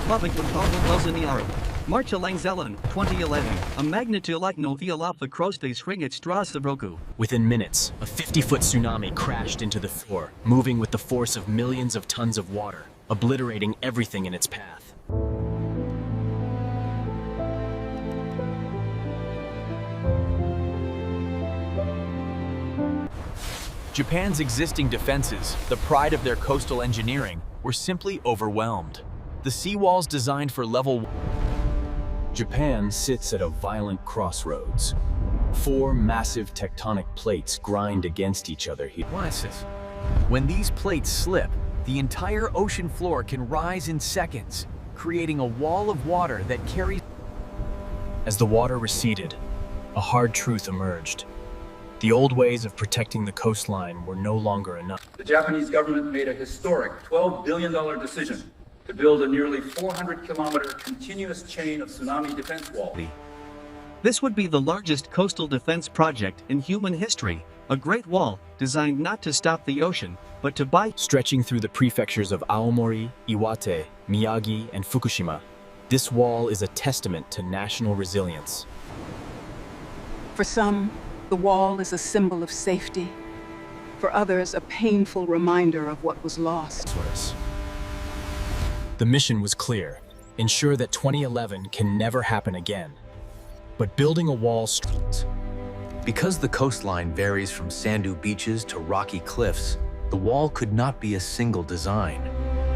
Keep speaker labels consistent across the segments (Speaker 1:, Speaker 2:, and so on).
Speaker 1: March Langzellen, 2011, a magnitude like Noviala the Krostes Ringet Strasabroku.
Speaker 2: Within minutes, a 50-foot tsunami crashed into the floor, moving with the force of millions of tons of water, obliterating everything in its path.
Speaker 3: Japan's existing defenses, the pride of their coastal engineering, were simply overwhelmed. The seawalls designed for level...
Speaker 2: Japan sits at a violent crossroads. 4 massive tectonic plates grind against each other here.
Speaker 3: When these plates slip, the entire ocean floor can rise in seconds, creating a wall of water that carries...
Speaker 2: As the water receded, a hard truth emerged. The old ways of protecting the coastline were no longer enough.
Speaker 4: The Japanese government made a historic $12 billion decision to build a nearly 400-kilometer continuous chain of tsunami defense walls.
Speaker 1: This would be the largest coastal defense project in human history, a great wall designed not to stop the ocean, but to
Speaker 2: Stretching through the prefectures of Aomori, Iwate, Miyagi, and Fukushima, this wall is a testament to national resilience.
Speaker 5: For some, the wall is a symbol of safety. For others, a painful reminder of what was lost.
Speaker 2: The mission was clear: ensure that 2011 can never happen again. But building a wall...
Speaker 6: Because the coastline varies from sandy beaches to rocky cliffs, the wall could not be a single design.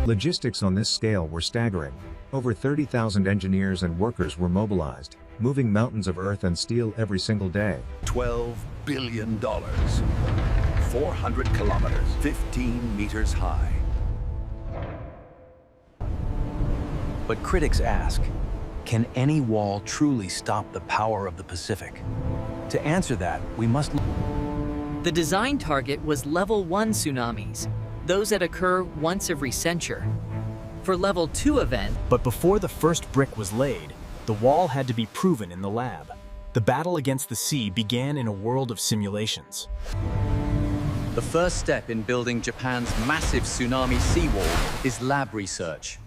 Speaker 7: Logistics on this scale were staggering. Over 30,000 engineers and workers were mobilized, moving mountains of earth and steel every single day.
Speaker 8: $12 billion. 400 kilometers, 15 meters high.
Speaker 6: But critics ask, can any wall truly stop the power of the Pacific? To answer that, we must...
Speaker 9: The design target was level 1 tsunamis, those that occur once every century. For level 2 event...
Speaker 2: But before the first brick was laid, the wall had to be proven in the lab. The battle against the sea began in a world of simulations.
Speaker 6: The first step in building Japan's massive tsunami seawall is lab research.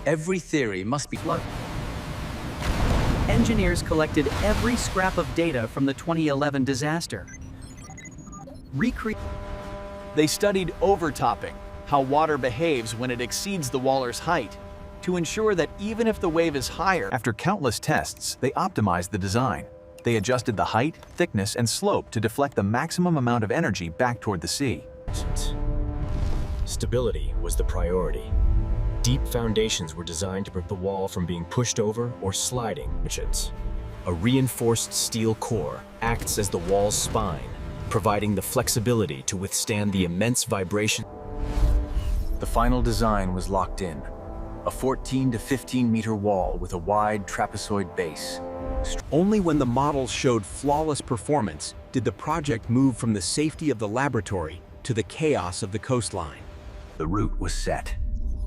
Speaker 6: Every theory must be flooded.
Speaker 9: Engineers collected every scrap of data from the 2011 disaster.
Speaker 3: They studied overtopping, how water behaves when it exceeds the waller's height, to ensure that even if the wave is higher... After countless tests, they optimized the design. They adjusted the height, thickness, and slope to deflect the maximum amount of energy back toward the sea.
Speaker 2: Stability was the priority. Deep foundations were designed to prevent the wall from being pushed over or sliding. A reinforced steel core acts as the wall's spine, providing the flexibility to withstand the immense vibration.
Speaker 6: The final design was locked in. A 14 to 15 meter wall with a wide trapezoid base.
Speaker 10: Only when the models showed flawless performance did the project move from the safety of the laboratory to the chaos of the coastline.
Speaker 6: The route was set.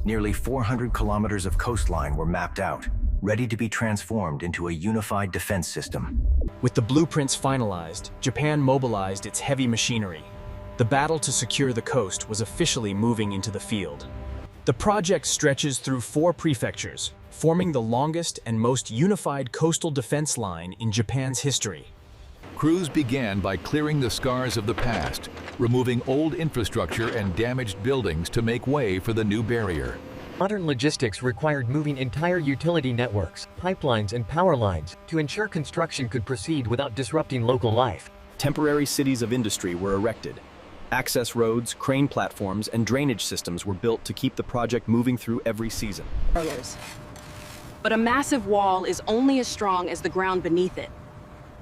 Speaker 6: Nearly 400 kilometers of coastline were mapped out, ready to be transformed into a unified defense system.
Speaker 2: With the blueprints finalized, Japan mobilized its heavy machinery. The battle to secure the coast was officially moving into the field. The project stretches through 4 prefectures, forming the longest and most unified coastal defense line in Japan's history.
Speaker 8: Crews began by clearing the scars of the past, removing old infrastructure and damaged buildings to make way for the new barrier.
Speaker 11: Modern logistics required moving entire utility networks, pipelines, and power lines to ensure construction could proceed without disrupting local life.
Speaker 2: Temporary cities of industry were erected. Access roads, crane platforms, and drainage systems were built to keep the project moving through every season.
Speaker 12: But a massive wall is only as strong as the ground beneath it.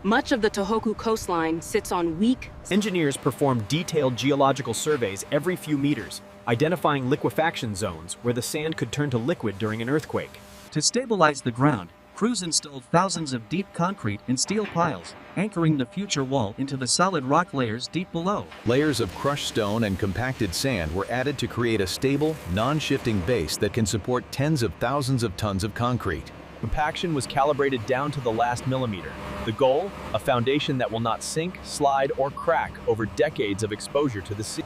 Speaker 12: Much of the Tohoku coastline sits on weak...
Speaker 2: Engineers perform detailed geological surveys every few meters, identifying liquefaction zones where the sand could turn to liquid during an earthquake.
Speaker 1: To stabilize the ground, crews installed thousands of deep concrete and steel piles, anchoring the future wall into the solid rock layers deep below.
Speaker 3: Layers of crushed stone and compacted sand were added to create a stable, non-shifting base that can support tens of thousands of tons of concrete. Compaction was calibrated down to the last millimeter. The goal? A foundation that will not sink, slide, or crack over decades of exposure to the sea.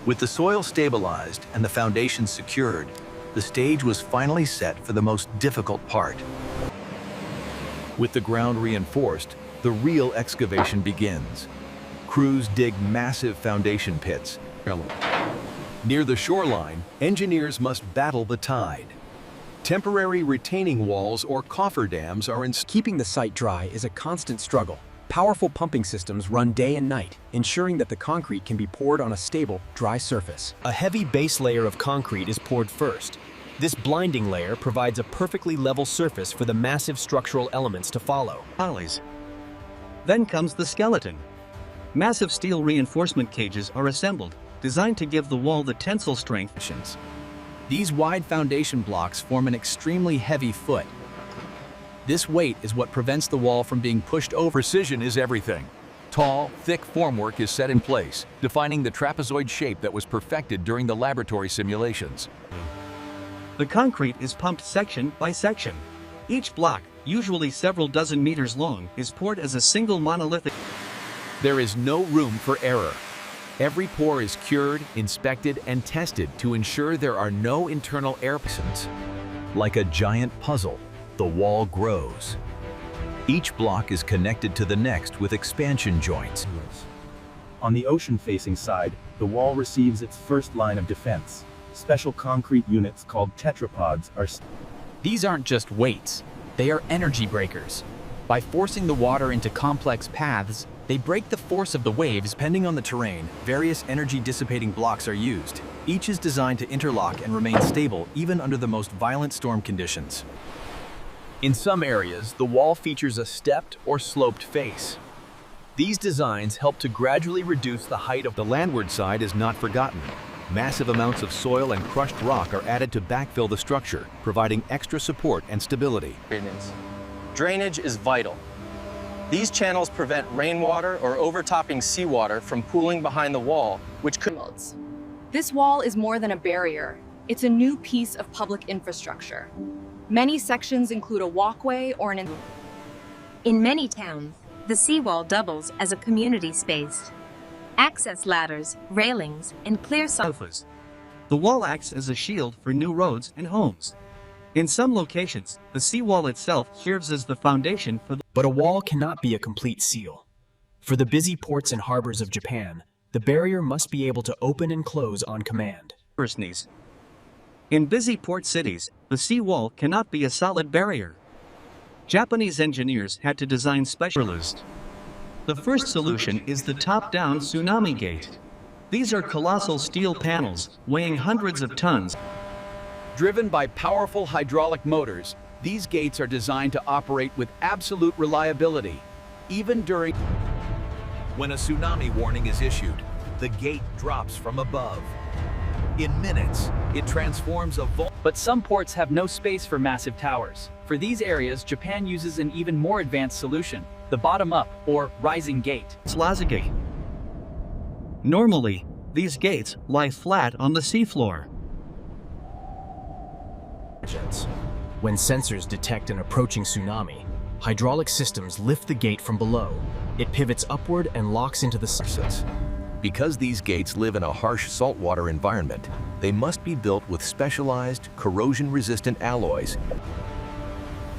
Speaker 6: With the soil stabilized and the foundation secured,
Speaker 3: the stage was finally set for the most difficult part. With the ground reinforced, the real excavation begins. Crews dig massive foundation pits. Near the shoreline, engineers must battle the tide. Temporary retaining walls or cofferdams are installed.
Speaker 10: Keeping the site dry is a constant struggle. Powerful pumping systems run day and night, ensuring that the concrete can be poured on a stable, dry surface.
Speaker 2: A heavy base layer of concrete is poured first. This blinding layer provides a perfectly level surface for the massive structural elements to follow.
Speaker 1: Pulleys. Then comes the skeleton. Massive steel reinforcement cages are assembled, designed to give the wall the tensile strength.
Speaker 3: These wide foundation blocks form an extremely heavy foot. This weight is what prevents the wall from being pushed over.
Speaker 8: Precision is everything. Tall, thick formwork is set in place, defining the trapezoid shape that was perfected during the laboratory simulations.
Speaker 1: The concrete is pumped section by section. Each block, usually several dozen meters long, is poured as a single monolithic.
Speaker 3: There is no room for error. Every pour is cured, inspected, and tested to ensure there are no internal air passages. Like a giant puzzle, the wall grows. Each block is connected to the next with expansion joints.
Speaker 13: On the ocean-facing side, the wall receives its first line of defense. Special concrete units called tetrapods are...
Speaker 14: These aren't just weights, they are energy breakers. By forcing the water into complex paths, they break the force of the waves.
Speaker 3: Depending on the terrain, various energy-dissipating blocks are used. Each is designed to interlock and remain stable even under the most violent storm conditions. In some areas, the wall features a stepped or sloped face. These designs help to gradually reduce the height of the landward side is not forgotten. Massive amounts of soil and crushed rock are added to backfill the structure, providing extra support and stability.
Speaker 15: Drainage is vital. These channels prevent rainwater or overtopping seawater from pooling behind the wall, which could...
Speaker 12: This wall is more than a barrier. It's a new piece of public infrastructure. Many sections include a walkway or an...
Speaker 16: In many towns, the seawall doubles as a community space. Access ladders, railings, and clear
Speaker 1: sofas. The wall acts as a shield for new roads and homes. In some locations, the seawall itself serves as the foundation for the...
Speaker 2: But a wall cannot be a complete seal. For the busy ports and harbors of Japan, the barrier must be able to open and close on command.
Speaker 1: In busy port cities, the seawall cannot be a solid barrier. Japanese engineers had to design specialized. The first solution is the top-down Tsunami gate. These are colossal steel panels, weighing hundreds of tons.
Speaker 3: Driven by powerful hydraulic motors, these gates are designed to operate with absolute reliability, even during... When a tsunami warning is issued, the gate drops from above. In minutes, it transforms a
Speaker 14: But some ports have no space for massive towers. For these areas, Japan uses an even more advanced solution, the bottom-up, or rising gate.
Speaker 1: Gate. Normally, these gates lie flat on the seafloor.
Speaker 2: When sensors detect an approaching tsunami, hydraulic systems lift the gate from below. It pivots upward and locks into the surface.
Speaker 3: Because these gates live in a harsh saltwater environment, they must be built with specialized, corrosion-resistant alloys.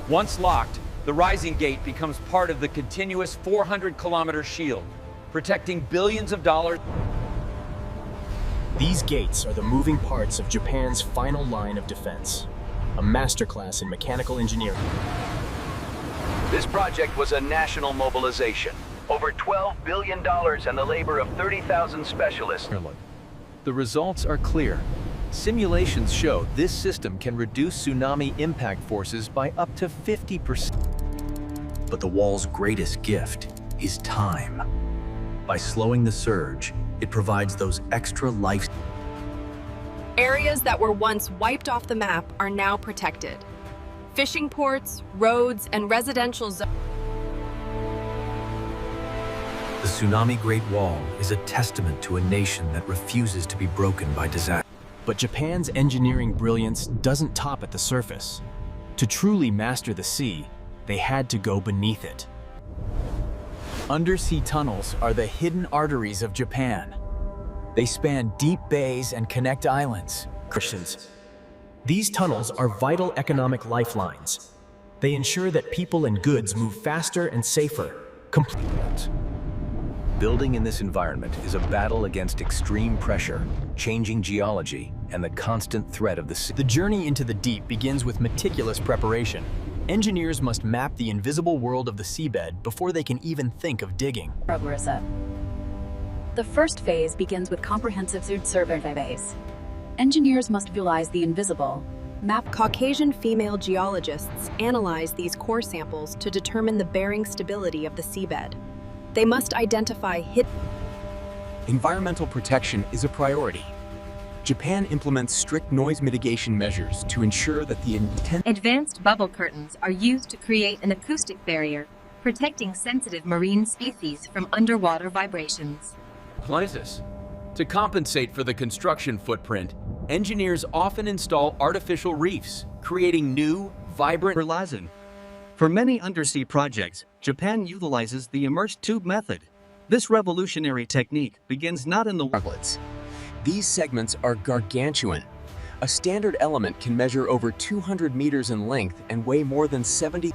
Speaker 17: Once locked, the rising gate becomes part of the continuous 400-kilometer shield, protecting billions of dollars.
Speaker 2: These gates are the moving parts of Japan's final line of defense, a masterclass in mechanical engineering.
Speaker 18: This project was a national mobilization. Over $12 billion and the labor of 30,000 specialists.
Speaker 3: The results are clear. Simulations show this system can reduce tsunami impact forces by up to 50%. But the wall's greatest gift is time. By slowing the surge, it provides those extra life.
Speaker 12: Areas that were once wiped off the map are now protected. Fishing ports, roads, and residential zones.
Speaker 3: The Tsunami Great Wall is a testament to a nation that refuses to be broken by disaster.
Speaker 2: But Japan's engineering brilliance doesn't top at the surface. To truly master the sea, they had to go beneath it.
Speaker 3: Undersea tunnels are the hidden arteries of Japan. They span deep bays and connect islands.
Speaker 2: These tunnels are vital economic lifelines. They ensure that people and goods move faster and safer.
Speaker 3: Building in this environment is a battle against extreme pressure, changing geology, and the constant threat of the sea.
Speaker 2: The journey into the deep begins with meticulous preparation. Engineers must map the invisible world of the seabed before they can even think of digging.
Speaker 19: Progress up. The first phase begins with comprehensive survey phase. Engineers must visualize the invisible.
Speaker 20: Caucasian female geologists analyze these core samples to determine the bearing stability of the seabed. They must identify
Speaker 10: Environmental protection is a priority. Japan implements strict noise mitigation measures to ensure that the
Speaker 16: Advanced bubble curtains are used to create an acoustic barrier, protecting sensitive marine species from underwater vibrations.
Speaker 17: Places. To compensate for the construction footprint, engineers often install artificial reefs, creating new, vibrant
Speaker 1: Perlazin. For many undersea projects, Japan utilizes the immersed tube method. This revolutionary technique begins not in the
Speaker 10: outlets. These segments are gargantuan. A standard element can measure over 200 meters in length and weigh more than 70.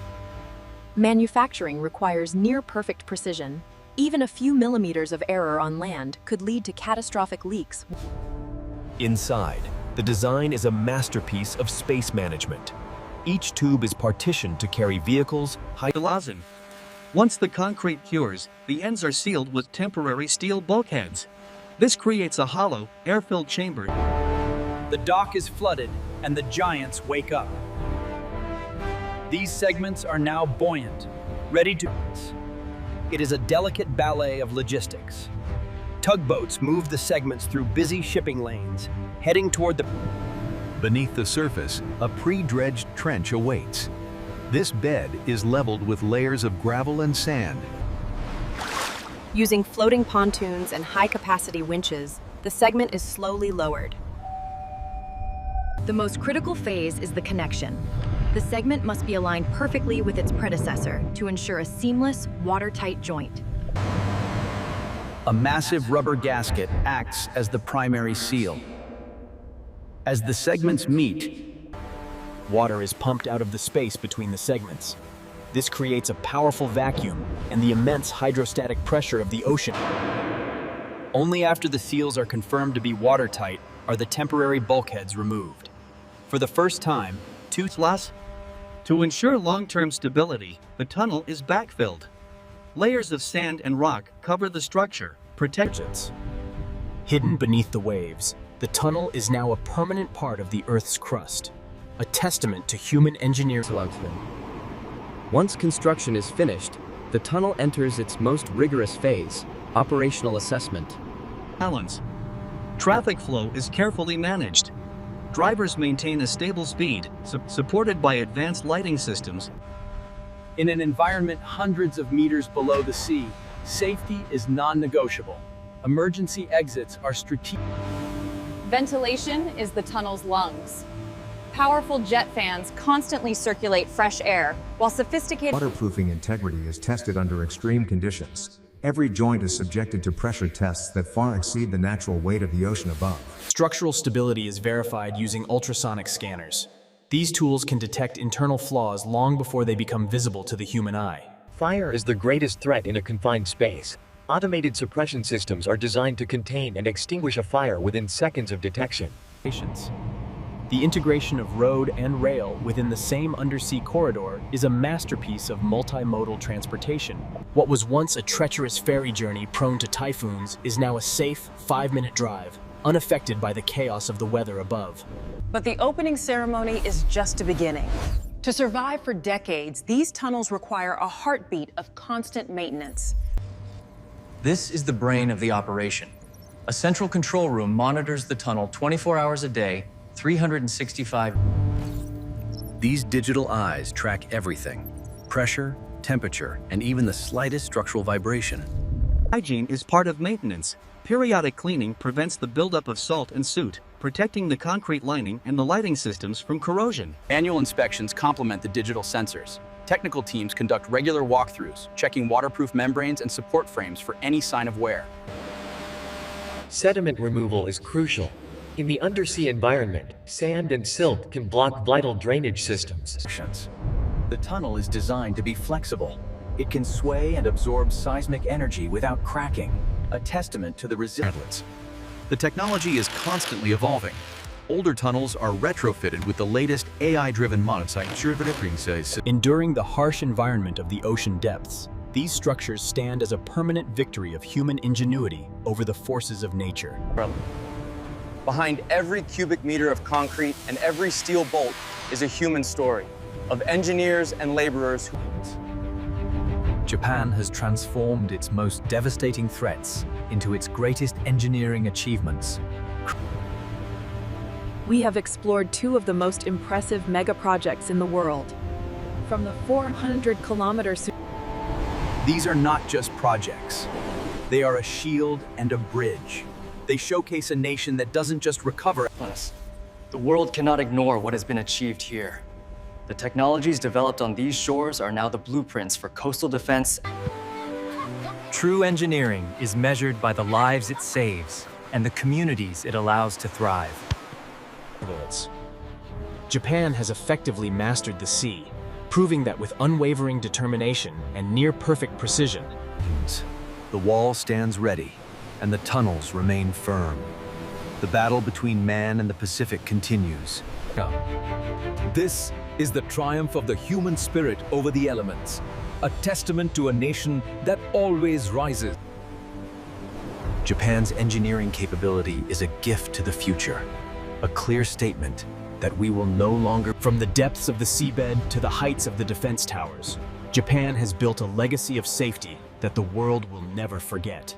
Speaker 20: Manufacturing requires near-perfect precision. Even a few millimeters of error on land could lead to catastrophic leaks.
Speaker 2: Inside, the design is a masterpiece of space management. Each tube is partitioned to carry vehicles,
Speaker 1: Perlazin. Once the concrete cures, the ends are sealed with temporary steel bulkheads. This creates a hollow, air-filled chamber.
Speaker 14: The dock is flooded, and the giants wake up. These segments are now buoyant, ready to... It is a delicate ballet of logistics. Tugboats move the segments through busy shipping lanes, heading toward the...
Speaker 8: Beneath the surface, a pre-dredged trench awaits. This bed is leveled with layers of gravel and sand.
Speaker 20: Using floating pontoons and high-capacity winches, the segment is slowly lowered. The most critical phase is the connection. The segment must be aligned perfectly with its predecessor to ensure a seamless, watertight joint.
Speaker 14: A massive rubber gasket acts as the primary seal. As the segments meet,
Speaker 2: water is pumped out of the space between the segments. This creates a powerful vacuum and the immense hydrostatic pressure of the ocean. Only after the seals are confirmed to be watertight are the temporary bulkheads removed. For the first time,
Speaker 1: to ensure long-term stability, the tunnel is backfilled. Layers of sand and rock cover the structure, protections.
Speaker 2: Hidden beneath the waves, the tunnel is now a permanent part of the Earth's crust, a testament to human engineering.
Speaker 21: Once construction is finished, the tunnel enters its most rigorous phase, operational assessment.
Speaker 1: Balance. Traffic flow is carefully managed. Drivers maintain a stable speed, supported by advanced lighting systems.
Speaker 14: In an environment hundreds of meters below the sea, safety is non-negotiable. Emergency exits are strategic.
Speaker 22: Ventilation is the tunnel's lungs. Powerful jet fans constantly circulate fresh air, while sophisticated
Speaker 7: Waterproofing integrity is tested under extreme conditions. Every joint is subjected to pressure tests that far exceed the natural weight of the ocean above.
Speaker 2: Structural stability is verified using ultrasonic scanners. These tools can detect internal flaws long before they become visible to the human eye.
Speaker 11: Fire is the greatest threat in a confined space. Automated suppression systems are designed to contain and extinguish a fire within seconds of detection.
Speaker 2: The integration of road and rail within the same undersea corridor is a masterpiece of multimodal transportation. What was once a treacherous ferry journey prone to typhoons is now a safe 5-minute drive, unaffected by the chaos of the weather above.
Speaker 23: But the opening ceremony is just a beginning. To survive for decades, these tunnels require a heartbeat of constant maintenance.
Speaker 6: This is the brain of the operation. A central control room monitors the tunnel 24 hours a day, 365.
Speaker 3: These digital eyes track everything: pressure, temperature, and even the slightest structural vibration.
Speaker 1: Hygiene is part of maintenance. Periodic cleaning prevents the buildup of salt and soot, protecting the concrete lining and the lighting systems from corrosion.
Speaker 14: Annual inspections complement the digital sensors. Technical teams conduct regular walkthroughs, checking waterproof membranes and support frames for any sign of wear.
Speaker 11: Sediment removal is crucial. In the undersea environment, sand and silt can block vital drainage systems.
Speaker 3: The tunnel is designed to be flexible. It can sway and absorb seismic energy without cracking, a testament to the resilience.
Speaker 4: The technology is constantly evolving. Older tunnels are retrofitted with the latest AI-driven monitoring.
Speaker 2: Enduring the harsh environment of the ocean depths, these structures stand as a permanent victory of human ingenuity over the forces of nature.
Speaker 15: Behind every cubic meter of concrete and every steel bolt is a human story of engineers and laborers who...
Speaker 3: Japan has transformed its most devastating threats into its greatest engineering achievements.
Speaker 5: We have explored two of the most impressive mega projects in the world. From the 400-kilometer...
Speaker 3: These are not just projects. They are a shield and a bridge. They showcase a nation that doesn't just recover.
Speaker 9: The world cannot ignore what has been achieved here. The technologies developed on these shores are now the blueprints for coastal defense.
Speaker 24: True engineering is measured by the lives it saves and the communities it allows to thrive.
Speaker 2: Japan has effectively mastered the sea, proving that with unwavering determination and near-perfect precision,
Speaker 3: the wall stands ready, and the tunnels remain firm. The battle between man and the Pacific continues.
Speaker 25: This is the triumph of the human spirit over the elements, a testament to a nation that always rises.
Speaker 3: Japan's engineering capability is a gift to the future, a clear statement that we will no longer...
Speaker 2: From the depths of the seabed to the heights of the defense towers, Japan has built a legacy of safety that the world will never forget.